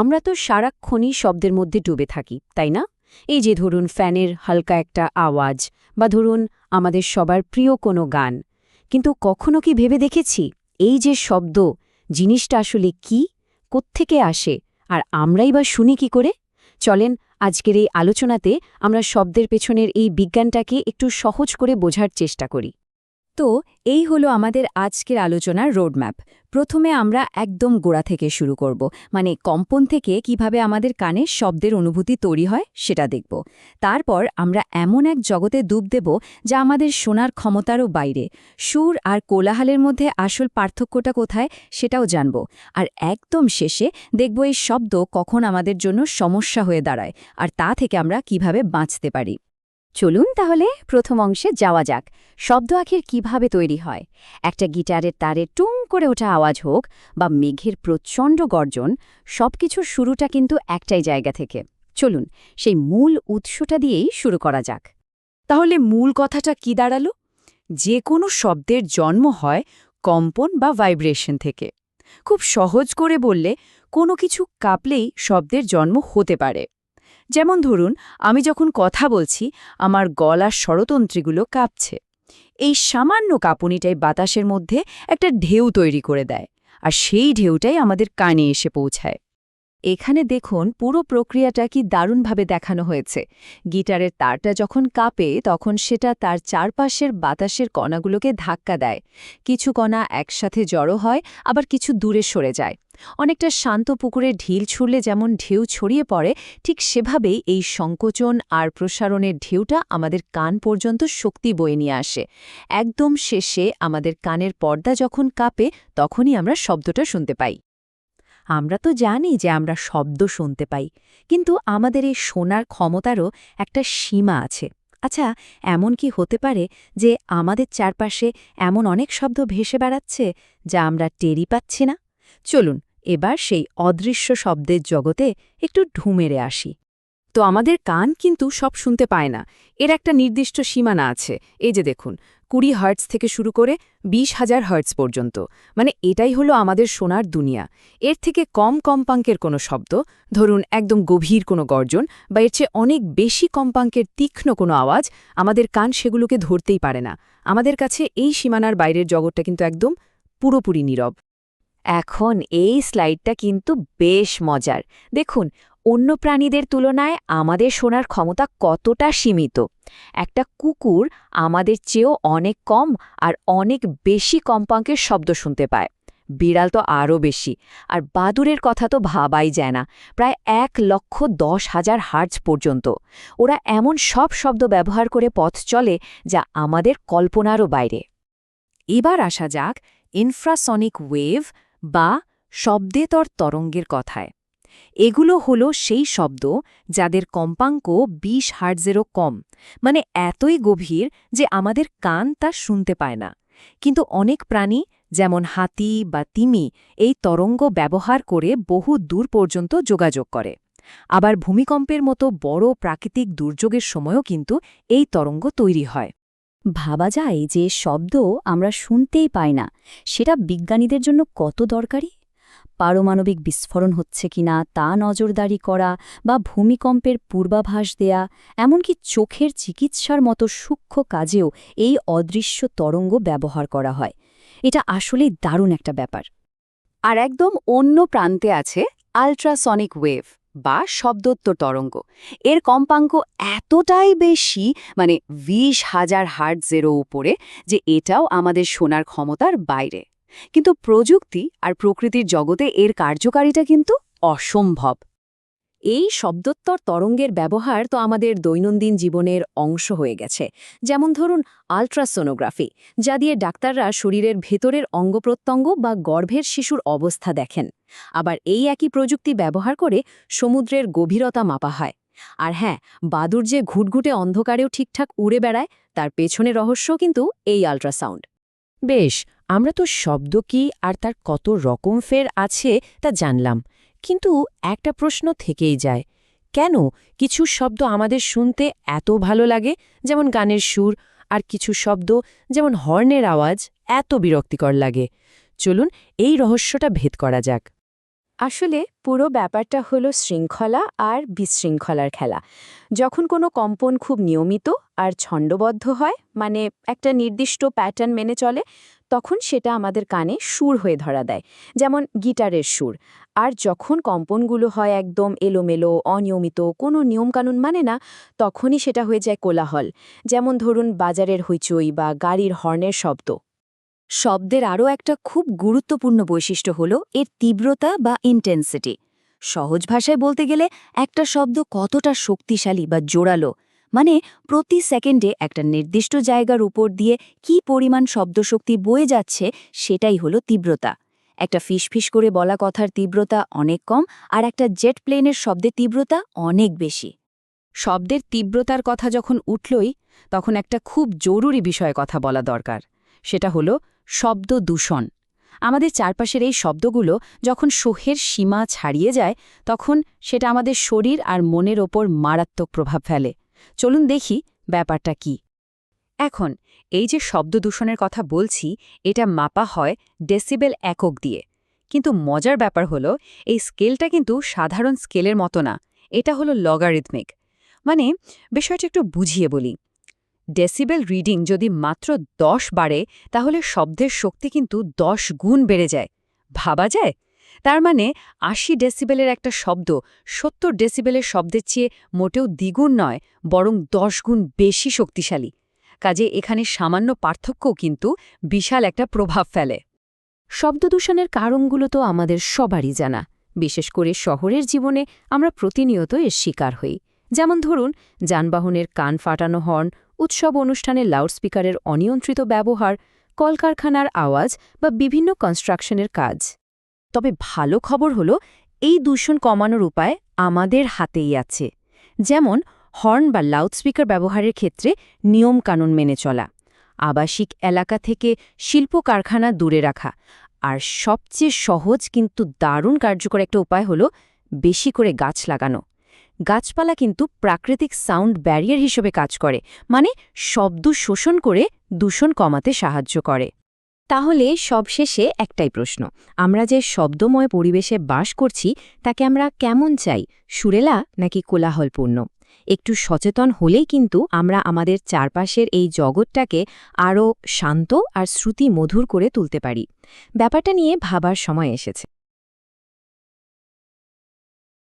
আমরা তো সারাক্ষণই শব্দের মধ্যে ডুবে থাকি, তাই না? এই যে ধরুন ফ্যানের হালকা একটা আওয়াজ, বা ধরুন আমাদের সবার প্রিয় কোনো গান। কিন্তু কখনো কি ভেবে দেখেছি এই যে শব্দ, জিনিসটা আসলে কি, কোত্থেকে আসে, আর আমরাই বা শুনি কি করে? চলেন আজকের এই আলোচনাতে আমরা শব্দের পেছনের এই বিজ্ঞানটাকে একটু সহজ করে বোঝার চেষ্টা করি। তো এই হলো আমাদের আজকের আলোচনার রোডম্যাপ। প্রথমে আমরা একদম গোড়া থেকে শুরু করব, মানে কম্পন থেকে কিভাবে আমাদের কানে শব্দের অনুভূতি তৈরি হয় সেটা দেখব। তারপর আমরা এমন এক জগতে ডুব দেব যা আমাদের শোনার ক্ষমতারও বাইরে। সুর আর কোলাহলের মধ্যে আসল পার্থক্যটা কোথায় সেটাও জানব। আর একদম শেষে দেখব এই শব্দ কখন আমাদের জন্য সমস্যা হয়ে দাঁড়ায়, আর তা থেকে আমরা কিভাবে বাঁচতে পারি। চলুন তাহলে প্রথম অংশে যাওয়া যাক। শব্দ আখের কিভাবে তৈরি হয়। একটা গিটারের তারে টুং করে ওঠা আওয়াজ হোক, বা মেঘের প্রচণ্ড গর্জন, সবকিছুর শুরুটা কিন্তু একটাই জায়গা থেকে। চলুন সেই মূল উৎসটা দিয়েই শুরু করা যাক। তাহলে মূল কথাটা কি দাঁড়ালো? যে কোনো শব্দের জন্ম হয় কম্পন বা ভাইব্রেশন থেকে। খুব সহজ করে বললে, কোনো কিছু কাঁপলেই শব্দের জন্ম হতে পারে। যেমন ধরুন, আমি যখন কথা বলছি, আমার গলার স্বরতন্ত্রীগুলো কাঁপছে। এই সামান্য কাঁপুনিটাই বাতাসের মধ্যে একটা ঢেউ তৈরি করে দেয়, আর সেই ঢেউটাই আমাদের কানে এসে পৌঁছায়। এখানে দেখুন পুরো প্রক্রিয়াটা কি দারুণভাবে দেখানো হয়েছে। গিটারের তারটা যখন কাঁপে তখন সেটা তার চারপাশের বাতাসের কণাগুলোকে ধাক্কা দেয়। কিছু কণা একসাথে জড়ো হয়, আবার কিছু দূরে সরে যায়। অনেকটা শান্ত পুকুরে ঢিল ছুড়লে যেমন ঢেউ ছড়িয়ে পড়ে, ঠিক সেভাবেই এই সংকোচন আর প্রসারণের ঢেউটা আমাদের কান পর্যন্ত শক্তি বয়ে নিয়ে আসে। একদম শেষে আমাদের কানের পর্দা যখন কাঁপে তখনই আমরা শব্দটা শুনতে পাই। আমরা তো জানি যে আমরা শব্দ শুনতে পাই, কিন্তু আমাদের এই শোনার ক্ষমতারও একটা সীমা আছে। আচ্ছা, এমন কি হতে পারে যে আমাদের চারপাশে এমন অনেক শব্দ ভেসে বেড়াচ্ছে যা আমরা টেরই পাচ্ছি না? চলুন এবার সেই অদৃশ্য শব্দের জগতে একটু ঢুঁ মেরে আসি। তো আমাদের কান কিন্তু সব শুনতে পায় না। এর একটা নির্দিষ্ট সীমানা আছে। এই যে দেখুন, 20 হার্টজ থেকে শুরু করে 20,000 হার্টজ পর্যন্ত, মানে এটাই হলো আমাদের শোনার দুনিয়া। এর থেকে কম কম্পাঙ্কের কোনো শব্দ, ধরুন একদম গভীর কোনো গর্জন, বা এর চেয়ে অনেক বেশি কম্পাঙ্কের তীক্ষ্ণ কোনো আওয়াজ, আমাদের কান সেগুলোকে ধরতেই পারে না। আমাদের কাছে এই সীমানার বাইরের জগৎটা কিন্তু একদম পুরোপুরি নীরব। এখন এই স্লাইডটা কিন্তু বেশ মজার। দেখুন অন্য প্রাণীদের তুলনায় আমাদের শোনার ক্ষমতা কতটা সীমিত। একটা কুকুর আমাদের চেয়েও অনেক কম আর অনেক বেশি কম্পাঙ্কের শব্দ শুনতে পায়। বিড়াল তো আরও বেশি। আর বাদুড়ের কথা তো ভাবাই যায় না, প্রায় 1,10,000 হার্টজ পর্যন্ত। ওরা এমন সব শব্দ ব্যবহার করে পথ চলে যা আমাদের কল্পনারও বাইরে। এবার আসা যাক ইনফ্রাসনিক ওয়েভ বা শব্দেতর তরঙ্গের কথায়। এগুলো হলো সেই শব্দ যাদের কম্পাঙ্ক 20 হার্টজেরও কম, মানে এতই গভীর যে আমাদের কান তা শুনতে পায় না। কিন্তু অনেক প্রাণী, যেমন হাতি বা তিমি, এই তরঙ্গ ব্যবহার করে বহু দূর পর্যন্ত যোগাযোগ করে। আবার ভূমিকম্পের মতো বড় প্রাকৃতিক দুর্যোগের সময়ও কিন্তু এই তরঙ্গ তৈরি হয়। ভাবা যায় যে শব্দ আমরা শুনতেই পাই না, সেটা বিজ্ঞানীদের জন্য কত দরকারি। পারমাণবিক বিস্ফোরণ হচ্ছে কিনা তা নজরদারি করা, বা ভূমিকম্পের পূর্বাভাস দেয়া, এমনকি চোখের চিকিৎসার মতো সূক্ষ্ম কাজেও এই অদৃশ্য তরঙ্গ ব্যবহার করা হয়। এটা আসলেই দারুণ একটা ব্যাপার। আর একদম অন্য প্রান্তে আছে আল্ট্রাসনিক ওয়েভ বা শব্দোত্তর তরঙ্গ। এর কম্পাঙ্ক এতটাই বেশি, মানে 20,000 হার্টজেরও উপরে, যে এটাও আমাদের শোনার ক্ষমতার বাইরে। কিন্তু প্রযুক্তি আর প্রকৃতির জগতে এর কার্যকারিতা কিন্তু অসম্ভব। এই শব্দোত্তর তরঙ্গের ব্যবহার তো আমাদের দৈনন্দিন জীবনের অংশ হয়ে গেছে। যেমন ধরুন আল্ট্রাসোনোগ্রাফি, যা দিয়ে ডাক্তাররা শরীরের ভেতরের অঙ্গপ্রত্যঙ্গ বা গর্ভের শিশুর অবস্থা দেখেন। আবার এই একই প্রযুক্তি ব্যবহার করে সমুদ্রের গভীরতা মাপা হয়। আর হ্যাঁ, বাদুড় যে ঘুটঘুটে অন্ধকারেও ঠিকঠাক উড়ে বেড়ায়, তার পেছনে রহস্য কিন্তু এই আল্ট্রাসাউন্ড। বেশ, আমরা তো শব্দ কি আর তার কত রকম ফের আছে তা জানলাম, কিন্তু একটা প্রশ্ন থেকেই যায়, কেন কিছু শব্দ আমাদের শুনতে এত ভালো লাগে, যেমন গানের সুর, আর কিছু শব্দ যেমন হর্নের আওয়াজ এত বিরক্তিকর লাগে? চলুন এই রহস্যটা ভেদ করা যাক। আসলে পুরো ব্যাপারটা হলো শৃঙ্খলা আর বিশৃঙ্খলার খেলা। যখন কোনো কম্পন খুব নিয়মিত আর ছন্দবদ্ধ হয়, মানে একটা নির্দিষ্ট প্যাটার্ন মেনে চলে, তখন সেটা আমাদের কানে সুর হয়ে ধরা দেয়, যেমন গিটারের সুর। আর যখন কম্পনগুলো হয় একদম এলোমেলো, অনিয়মিত, কোনো নিয়মকানুন মানে না, তখনই সেটা হয়ে যায় কোলাহল, যেমন ধরুন বাজারের হইচই বা গাড়ির হর্নের শব্দ। শব্দের আরও একটা খুব গুরুত্বপূর্ণ বৈশিষ্ট্য হল এর তীব্রতা বা ইন্টেন্সিটি। সহজ ভাষায় বলতে গেলে একটা শব্দ কতটা শক্তিশালী বা জোরালো, মানে প্রতি সেকেন্ডে একটা নির্দিষ্ট জায়গার উপর দিয়ে কী পরিমাণ শব্দশক্তি বয়ে যাচ্ছে, সেটাই হলো তীব্রতা। একটা ফিসফিস করে বলা কথার তীব্রতা অনেক কম, আর একটা জেট প্লেনের শব্দের তীব্রতা অনেক বেশি। শব্দের তীব্রতার কথা যখন উঠলই, তখন একটা খুব জরুরি বিষয়ে কথা বলা দরকার। সেটা হলো শব্দ দূষণ। আমাদের চারপাশের এই শব্দগুলো যখন সহ্যের সীমা ছাড়িয়ে যায়, তখন সেটা আমাদের শরীর আর মনের ওপর মারাত্মক প্রভাব ফেলে। চলুন দেখি ব্যাপারটা কি। এখন এই যে শব্দ দূষণের কথা বলছি, এটা মাপা হয় ডেসিবেল একক দিয়ে। কিন্তু মজার ব্যাপার হলো, এই স্কেলটা কিন্তু সাধারণ স্কেলের মতো না, এটা হলো লগারিথমিক। মানে বিষয়টা একটু বুঝিয়ে বলি। ডেসিবেল রিডিং যদি মাত্র 10 বাড়ে, তাহলে শব্দের শক্তি কিন্তু 10 গুণ বেড়ে যায়। ভাবা যায়? তার মানে 80 ডেসিবেলের একটা শব্দ 70 ডেসিবেলের শব্দের চেয়ে মোটেও দ্বিগুণ নয়, বরং 10 গুণ বেশি শক্তিশালী। কাজে এখানে সামান্য পার্থক্যও কিন্তু বিশাল একটা প্রভাব ফেলে। শব্দদূষণের কারণগুলো তো আমাদের সবারই জানা। বিশেষ করে শহরের জীবনে আমরা প্রতিনিয়ত এর শিকার হই। যেমন ধরুন, যানবাহনের কান ফাটানো হর্ন, উৎসব অনুষ্ঠানের লাউডস্পিকারের অনিয়ন্ত্রিত ব্যবহার, কলকারখানার আওয়াজ বা বিভিন্ন কনস্ট্রাকশনের কাজ। তবে ভালো খবর হলো, এই দূষণ কমানোর উপায় আমাদের হাতেই আছে। যেমন হর্ন বা লাউডস্পিকার ব্যবহারের ক্ষেত্রে নিয়মকানুন মেনে চলা, আবাসিক এলাকা থেকে শিল্প কারখানা দূরে রাখা, আর সবচেয়ে সহজ কিন্তু দারুণ কার্যকর একটা উপায় হলো বেশি করে গাছ লাগানো। গাছপালা কিন্তু প্রাকৃতিক সাউন্ড ব্যারিয়ার হিসেবে কাজ করে, মানে শব্দ শোষণ করে দূষণ কমাতে সাহায্য করে। তাহলে সবশেষে একটাই প্রশ্ন, আমরা যে শব্দময় পরিবেশে বাস করছি, তাকে আমরা কেমন চাই, সুরেলা নাকি কোলাহলপূর্ণ? একটু সচেতন হলেই কিন্তু আমরা আমাদের চারপাশের এই জগৎটাকে আরও শান্ত আর শ্রুতি মধুর করে তুলতে পারি। ব্যাপারটা নিয়ে ভাবার সময় এসেছে।